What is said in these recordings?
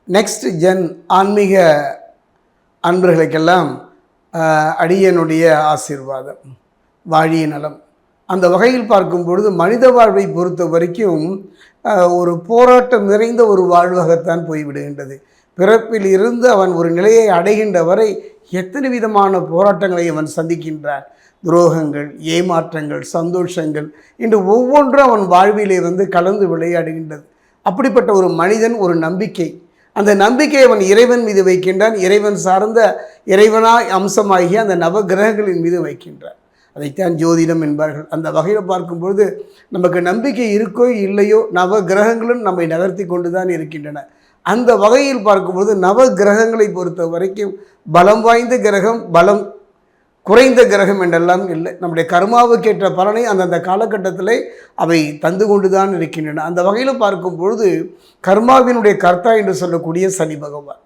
Next gen ஆன்மீக அன்பர்களுக்கெல்லாம் அடியனுடைய ஆசீர்வாதம், வாழிய நலம். அந்த வகையில் பார்க்கும் பொழுது மனித வாழ்வை பொறுத்த வரைக்கும் ஒரு போராட்டம் நிறைந்த ஒரு வாழ்வாகத்தான் போய்விடுகின்றது. பிறப்பில் இருந்து அவன் ஒரு நிலையை அடைகின்ற வரை எத்தனை விதமான போராட்டங்களை அவன் சந்திக்கின்றான். துரோகங்கள், ஏமாற்றங்கள், சந்தோஷங்கள் இன்று ஒவ்வொன்றும் அவன் வாழ்விலே கலந்து விளையாடுகின்றது. அப்படிப்பட்ட ஒரு மனிதன் ஒரு நம்பிக்கை, அந்த நம்பிக்கையை அவன் இறைவன் மீது வைக்கின்றான். இறைவன் சார்ந்த இறைவனாய் அம்சமாகிய அந்த நவகிரகங்களின் மீது வைக்கின்றான். அதைத்தான் ஜோதிடம் என்பார்கள். அந்த வகையில் பார்க்கும்பொழுது நமக்கு நம்பிக்கை இருக்கோ இல்லையோ நவ கிரகங்களும் நம்மை நகர்த்தி கொண்டு தான் இருக்கின்றன. அந்த வகையில் பார்க்கும்பொழுது நவ கிரகங்களை பொறுத்த வரைக்கும் பலம் வாய்ந்த கிரகம், பலம் குறைந்த கிரகம் என்றெல்லாம் இல்லை. நம்முடைய கர்மாவுக்கேற்ற பலனை அந்தந்த காலகட்டத்தில் அவை தந்து கொண்டு தான் இருக்கின்றன. அந்த வகையில் பார்க்கும் பொழுது கர்மாவினுடைய கர்த்தா என்று சொல்லக்கூடிய சனி பகவான்.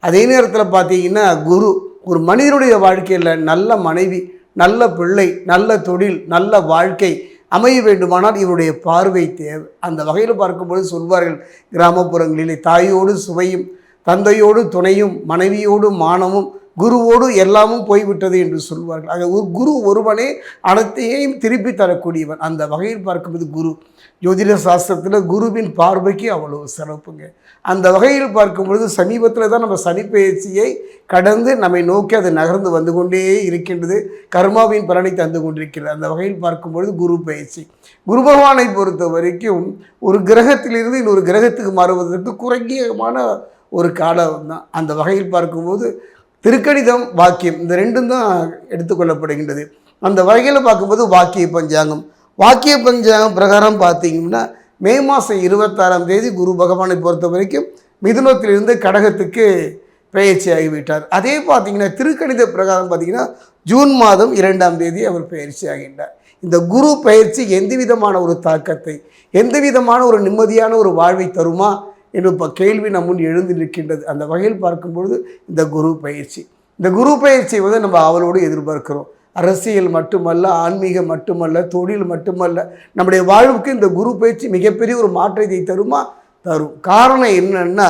அதே நேரத்தில் பார்த்தீங்கன்னா குரு, ஒரு மனிதனுடைய வாழ்க்கையில் நல்ல மனைவி, நல்ல பிள்ளை, நல்ல தொழில், நல்ல வாழ்க்கை அமைய வேண்டுமானால் இவருடைய பார்வை தேவை. அந்த வகையில் பார்க்கும்பொழுது சொல்வார்கள், கிராமப்புறங்களிலே தாயோடு சுவையும், தந்தையோடு துணையும், மனைவியோடு மானமும், குருவோடு எல்லாமும் போய்விட்டது என்று சொல்வார்கள். ஆக ஒரு குரு ஒருவனே அனைத்தையும் திருப்பி தரக்கூடியவன். அந்த வகையில் பார்க்கும்போது குரு, ஜோதிட சாஸ்திரத்தில் குருவின் பார்வைக்கு அவ்வளவு சிறப்புங்க. அந்த வகையில் பார்க்கும்பொழுது சமீபத்தில் தான் நம்ம சனிப்பெயர்ச்சியை கடந்து நம்மை நோக்கி அது நகர்ந்து வந்து கொண்டே இருக்கின்றது. கர்மாவின் பலனை தந்து கொண்டிருக்கிறது. அந்த வகையில் பார்க்கும்பொழுது குரு பயிற்சி, குரு பகவானை பொறுத்த வரைக்கும் ஒரு கிரகத்திலிருந்து இன்னொரு கிரகத்துக்கு மாறுவதற்கு குறைஞ்சமான ஒரு காலம் தான். அந்த வகையில் பார்க்கும்போது திருக்கணிதம், வாக்கியம், இந்த ரெண்டும் தான் எடுத்துக்கொள்ளப்படுகின்றது. அந்த வகையில் பார்க்கும்போது வாக்கிய பஞ்சாங்கம், வாக்கிய பஞ்சாங்கம் பிரகாரம் பார்த்தீங்கன்னா மே மாதம் 26ஆம் தேதி குரு பகவானை பொறுத்த வரைக்கும் மிதுனத்திலிருந்து கடகத்துக்கு பெயர்ச்சி ஆகிவிட்டார். அதே பார்த்திங்கன்னா திருக்கணித பிரகாரம் பார்த்திங்கன்னா ஜூன் மாதம் 2ஆம் தேதி அவர் பெயர்ச்சி ஆகின்றார். இந்த குரு பயிற்சி எந்த விதமான ஒரு தாக்கத்தை, எந்த விதமான ஒரு நிம்மதியான ஒரு வாழ்வை தருமா என்று இப்போ கேள்வி நம் முன் எழுந்து நிற்கின்றது. அந்த வகையில் பார்க்கும்பொழுது இந்த குரு பயிற்சி, இந்த குரு பயிற்சியை நம்ம அவளோடு எதிர்பார்க்கிறோம். அரசியல் மட்டுமல்ல, ஆன்மீகம் மட்டுமல்ல, தொழில் மட்டுமல்ல, நம்முடைய வாழ்வுக்கு இந்த குரு பயிற்சி மிகப்பெரிய ஒரு மாற்றத்தை தருமா? தரும். காரணம் என்னன்னா,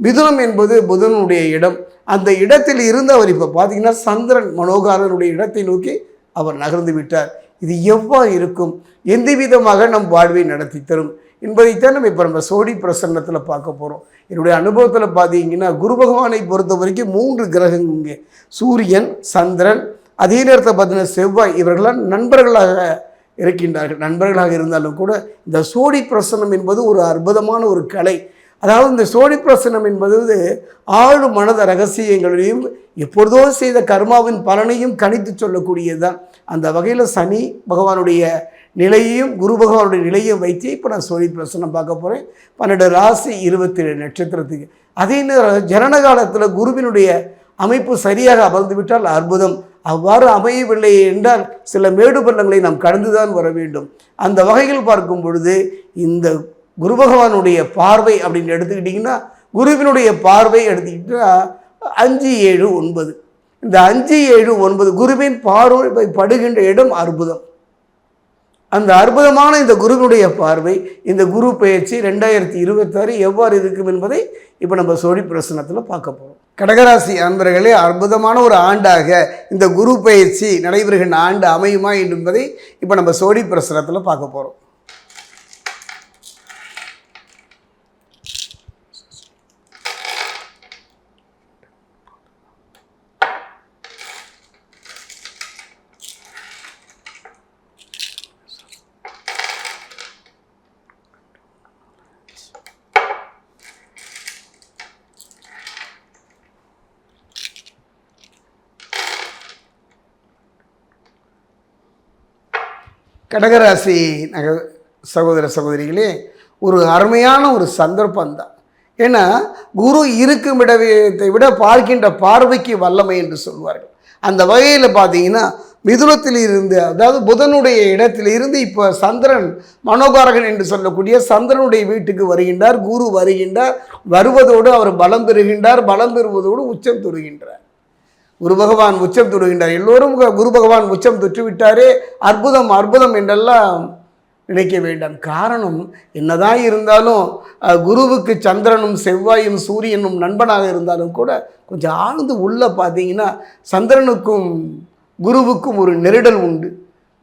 மிதுனம் என்பது புதனுடைய இடம். அந்த இடத்தில் இருந்து அவர் இப்போ பார்த்தீங்கன்னா சந்திரன் மனோகாரனுடைய இடத்தை நோக்கி அவர் நகர்ந்து விட்டார். இது எவ்வாறு இருக்கும், எந்த விதமாக நம் வாழ்வை நடத்தி தரும் என்பதைத்தான் நம்ம சோடி பிரசன்னத்தில் பார்க்க போகிறோம். என்னுடைய அனுபவத்தில் பார்த்தீங்கன்னா குரு பகவானை பொறுத்த வரைக்கும் 3 கிரகங்கள் இங்கே, சூரியன், சந்திரன், அதே நேரத்தில் பார்த்தீங்கன்னா செவ்வாய், இவர்களாம் நண்பர்களாக இருக்கின்றார்கள். நண்பர்களாக இருந்தாலும் கூட இந்த சோடி பிரசன்னம் என்பது ஒரு அற்புதமான ஒரு கலை. அதாவது இந்த சோடி பிரசன்னம் என்பது ஆழ் மனத ரகசியங்களையும் எப்பொழுதோ செய்த கர்மாவின் பலனையும் கணித்து சொல்லக்கூடியது தான். அந்த வகையில் சனி பகவானுடைய நிலையையும் குரு பகவானுடைய நிலையையும் வைத்து இப்போ நான் சோழி பிரசனம் பார்க்க போகிறேன். 12 ராசி 27 நட்சத்திரத்துக்கு. அதே நேரம் ஜனன காலத்தில் குருவினுடைய அமைப்பு சரியாக அமர்ந்து விட்டால் அற்புதம். அவ்வாறு அமையவில்லை என்றால் சில மேடு பள்ளங்களை நாம் கடந்துதான் வர வேண்டும். அந்த வகையில் பார்க்கும் பொழுது இந்த குரு பகவானுடைய பார்வை அப்படின்னு எடுத்துக்கிட்டிங்கன்னா, குருவினுடைய பார்வை எடுத்துக்கிட்டா 5, 7, 9, இந்த 5, 7, 9 குருவின் பார்வை படுகின்ற இடம் அற்புதம். அந்த அற்புதமான இந்த குருவினுடைய பார்வை, இந்த குரு பெயர்ச்சி 2026 எவ்வாறு இருக்கும் என்பதை இப்போ நம்ம சோழி பிரசனத்தில் பார்க்க போகிறோம். கடகராசி அன்பர்களே, அற்புதமான ஒரு ஆண்டாக இந்த குரு பெயர்ச்சி நடைபெறுகின்ற ஆண்டு அமையுமா என்பதை இப்போ நம்ம சோழி பிரசனத்தில் பார்க்க போகிறோம். கடகராசி சகோதர சகோதரிகளே, ஒரு அருமையான ஒரு சந்தர்ப்பம் தான். ஏன்னா குரு இருக்கும் இடத்தை விட பார்க்கின்ற பார்வைக்கு வல்லமை என்று சொல்வார்கள். அந்த வகையில் பார்த்தீங்கன்னா மிதுனத்தில் இருந்து, அதாவது புதனுடைய இடத்தில் இருந்து இப்போ சந்திரன் மனோகாரகன் என்று சொல்லக்கூடிய சந்திரனுடைய வீட்டுக்கு வருகின்றார். குரு வருகின்றார். வருவதோடு அவர் பலம் பெறுகின்றார். பலம் பெறுவதோடு உச்சம் தொடுகின்றார். குரு பகவான் உச்சம் தொடுகின்றார். எல்லோரும் குரு பகவான் உச்சம் தொற்றுவிட்டாரே, அற்புதம் அற்புதம் என்றெல்லாம் நினைக்க வேண்டாம். காரணம் என்னதான் இருந்தாலும் குருவுக்கு சந்திரனும் செவ்வாயும் சூரியனும் நண்பனாக இருந்தாலும் கூட கொஞ்சம் ஆழ்ந்து உள்ளே பார்த்தீங்கன்னா சந்திரனுக்கும் குருவுக்கும் ஒரு நெருடல் உண்டு,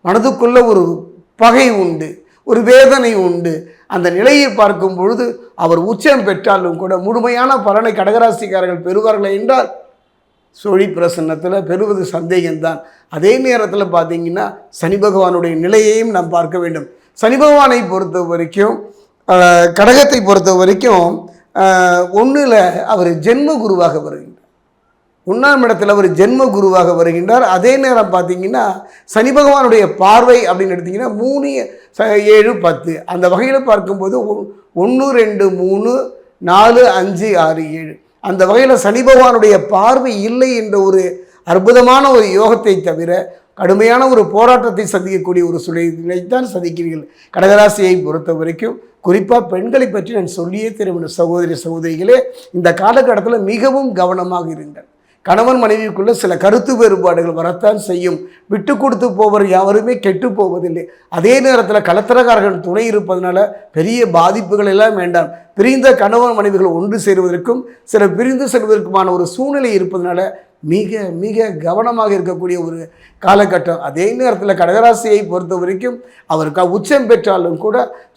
மனதுக்குள்ள ஒரு பகை உண்டு, ஒரு வேதனை உண்டு. அந்த நிலையை பார்க்கும் பொழுது அவர் உச்சம் பெற்றாலும் கூட முழுமையான பலனை கடகராசிக்காரர்கள் பெறுவார்கள் என்றால் சோழி பிரசன்னத்தில் பெறுவது சந்தேகம்தான். அதே நேரத்தில் பார்த்தீங்கன்னா சனி பகவானுடைய நிலையையும் நாம் பார்க்க வேண்டும். சனி பகவானை பொறுத்த வரைக்கும் கடகத்தை பொறுத்த வரைக்கும் 1ல் அவர் ஜென்ம குருவாக வருகின்றார். 1ஆம் இடத்துல அவர் ஜென்ம குருவாக வருகின்றார். அதே நேரம் பார்த்தீங்கன்னா சனி பகவானுடைய பார்வை அப்படின்னு எடுத்திங்கன்னா 3, 7, 10 அந்த வகையில் பார்க்கும்போது 1, 2, 3, 4, 5, 6, 7 அந்த வகையில் சனி பகவானுடைய பார்வை இல்லை என்ற ஒரு அற்புதமான ஒரு யோகத்தை தவிர கடுமையான ஒரு போராட்டத்தை சந்திக்கக்கூடிய ஒரு சூழ்நிலைத்தான் சந்திக்கிறீர்கள். கடகராசியை பொறுத்த வரைக்கும் குறிப்பாக பெண்களை பற்றி நான் சொல்லியே திரும்ப சகோதரிகளே, இந்த காலகட்டத்தில் மிகவும் கவனமாக இருங்கள். கணவன் மனைவிக்குள்ள சில கருத்து வேறுபாடுகள் வரத்தான் செய்யும். விட்டு கொடுத்து போவர் யாருமே கெட்டு போவதில்லை. அதே நேரத்தில் கலத்திரக்காரர்கள் துணை இருப்பதனால பெரிய பாதிப்புகள் எல்லாம் வேண்டாம். பிரிந்த கணவன் மனைவிகள் ஒன்று சேருவதற்கும் சில பிரிந்து செல்வதற்குமான ஒரு சூழ்நிலை இருப்பதனால மிக மிக கவனமாக இருக்கக்கூடிய ஒரு காலகட்டம். அதே நேரத்தில் கடகராசியை பொறுத்த வரைக்கும் அவருக்கு உச்சம் பெற்றாலும் கூட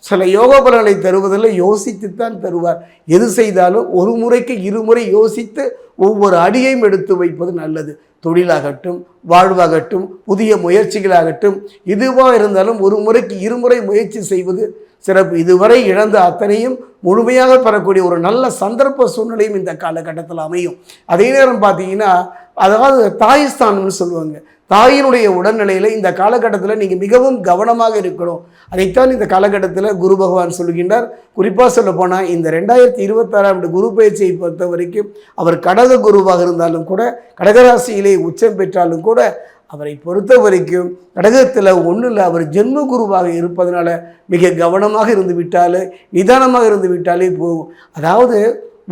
சில யோக பலன்களை தருவதில் யோசித்துத்தான் தருவார். எது செய்தாலும் ஒரு முறைக்கு இருமுறை யோசித்து ஒவ்வொரு அடியையும் எடுத்து வைப்பது நல்லது. தொழிலாகட்டும், வாழ்வாகட்டும், புதிய முயற்சிகளாகட்டும், எதுவாக இருந்தாலும் ஒரு முறைக்கு இருமுறை முயற்சி செய்வது சிறப்பு. இதுவரை இழந்த அத்தனையும் முழுமையாக பெறக்கூடிய ஒரு நல்ல சந்தர்ப்ப சூழ்நிலையும் இந்த காலகட்டத்தில் அமையும். அதே நேரம் பார்த்தீங்கன்னா அதாவது தாய்ஸ்தானம்னு சொல்லுவாங்க. தாயினுடைய உடல்நிலையில் இந்த காலகட்டத்தில் நீங்கள் மிகவும் கவனமாக இருக்கணும். அதைத்தான் இந்த காலகட்டத்தில் குரு பகவான் சொல்கின்றார். குறிப்பாக சொல்ல போனால் இந்த 2026 குரு பயிற்சியை பொறுத்த வரைக்கும் அவர் கடக குருவாக இருந்தாலும் கூட கடகராசியிலே உச்சம் பெற்றாலும் கூட அவரை பொறுத்த வரைக்கும் கடகத்தில் 1ல் அவர் ஜென்ம குருவாக இருப்பதனால மிக கவனமாக இருந்து விட்டாலே, நிதானமாக இருந்து விட்டாலே போகும். அதாவது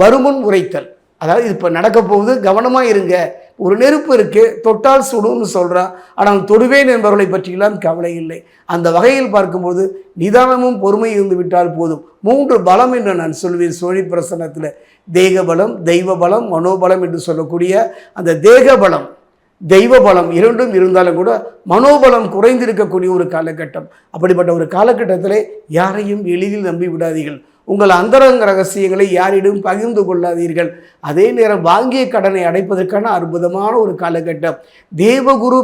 வருமுன் உரைத்தல், அதாவது இப்போ நடக்க போகுது, கவனமாக இருங்க. ஒரு நெருப்பு இருக்குது, தொட்டால் சுடுன்னு சொல்கிறான், ஆனால் தொடுவேன் என்பவர்களை பற்றியெல்லாம் கவலை இல்லை. அந்த வகையில் பார்க்கும்போது நிதானமும் பொறுமை இருந்து விட்டால் போதும். 3 பலம் என்று நான் சொல்வேன் சோழி பிரசன்னத்தில். தேக பலம், தெய்வ பலம், மனோபலம் என்று சொல்லக்கூடிய அந்த தேக பலம் தெய்வ பலம் இரண்டும் இருந்தாலும் கூட மனோபலம் குறைந்திருக்கக்கூடிய ஒரு காலகட்டம். அப்படிப்பட்ட ஒரு காலகட்டத்தில் யாரையும் எளிதில் நம்பி விடாதீர்கள். உங்கள் அந்தரங்க ரகசியங்களை யாரிடம் பகிர்ந்து கொள்ளாதீர்கள். அதே நேரம் வாங்கிய கடனை அடைப்பதற்கான அற்புதமான ஒரு காலகட்டம். தேவகுரு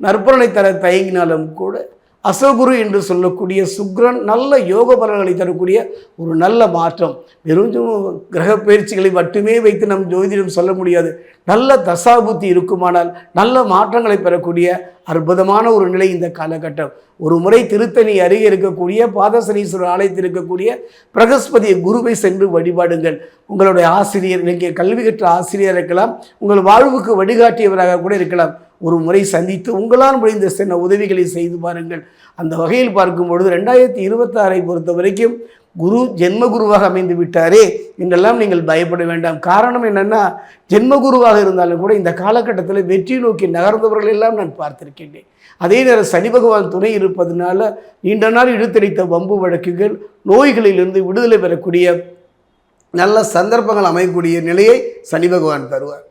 நற்பலனை தர தயங்கினாலும் கூட அசகுரு என்று சொல்லக்கூடிய சுக்கிரன் நல்ல யோக பலன்களை தரக்கூடிய ஒரு நல்ல மாற்றம். வெறும் கிரக பயிற்சிகளை மட்டுமே வைத்து நம் ஜோதிடம் சொல்ல முடியாது. நல்ல தசாபுத்தி இருக்குமானால் நல்ல மாற்றங்களை பெறக்கூடிய அற்புதமான ஒரு நிலை இந்த காலகட்டம். ஒரு முறை திருத்தணி அருகே இருக்கக்கூடிய பாதசனீஸ்வரர் ஆலயத்தில் இருக்கக்கூடிய பிரகஸ்பதிய குருவை சென்று வழிபாடுங்கள். உங்களுடைய ஆசிரியர், நீங்கள் கல்வி கற்ற ஆசிரியர் இருக்கலாம், உங்கள் வாழ்வுக்கு வழிகாட்டியவராக கூட இருக்கலாம். ஒரு முறை சந்தித்து உங்களால் முடிந்த சின்ன உதவிகளை செய்து பாருங்கள். அந்த வகையில் பார்க்கும் பொழுது 2026 பொறுத்த வரைக்கும் குரு ஜென்ம குருவாக அமைந்து விட்டாரே என்றெல்லாம் நீங்கள் பயப்பட வேண்டாம். காரணம் என்னென்னா, ஜென்ம குருவாக இருந்தாலும் கூட இந்த காலகட்டத்தில் வெற்றி நோக்கி நகர்ந்தவர்கள் எல்லாம் நான் பார்த்திருக்கின்றேன். அதே நேரம் சனி பகவான் துணை இருப்பதனால நீண்ட நாள் இழுத்தடித்த வம்பு வழக்குகள், நோய்களிலிருந்து விடுதலை பெறக்கூடிய நல்ல சந்தர்ப்பங்கள் அமையக்கூடிய நிலையை சனி பகவான் தருவார்.